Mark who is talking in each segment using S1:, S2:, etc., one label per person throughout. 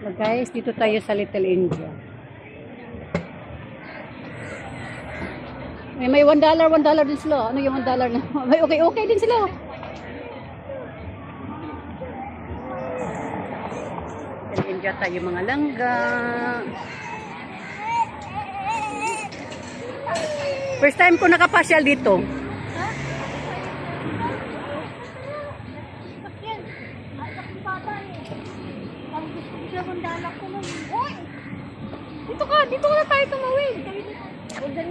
S1: So guys, dito tayo sa Little India. May $1 din sila. Ano yung $1 na? May okay din sila. Little India tayo mga langga. First time ko nakapasyal dito. Dito na tayo tumawid.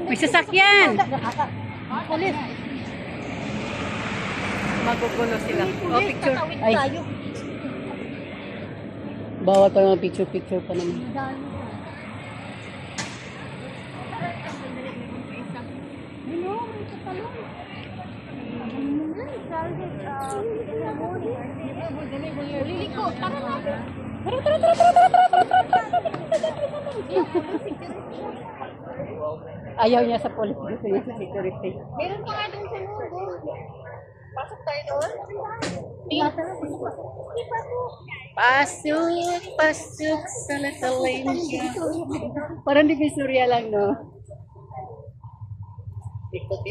S1: May sasakyan. Polis. Magugulo sila. Oh, picture. Ay. Bawal pa naman picture pa naman. Ayaw niya sa police, gusto niya sa security.
S2: Meron pa nga doon sa loob. Pasok tayo doon?
S1: Pasok sa Little India. Parang divisoria lang, no? Ikot.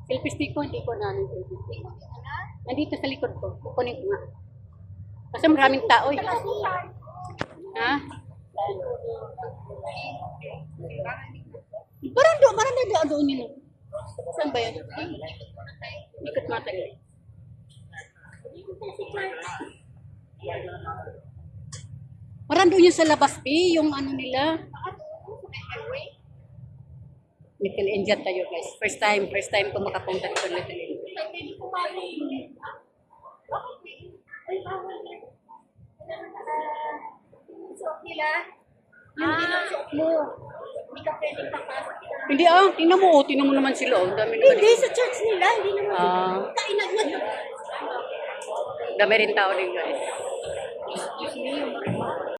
S1: Selfie stick ko, hindi ko na ng selfie stick. Nandito sa likod ko. Kukunin ko nga. Kasi maraming tao eh. Ha? Parang doon nila. Saan ba yan? Ikot mata nila. Parang doon yun sa labas, yung ano nila. Little India tayo guys. First time ko makapunta sa Little India.
S2: Hindi ka pwedeng papasok.
S1: Hindi tingnan mo naman sila. Ang dami naman.
S2: Hindi, sa church nila, hindi naman. Kainan na.
S1: Dami rin tao din guys.
S2: Excuse me,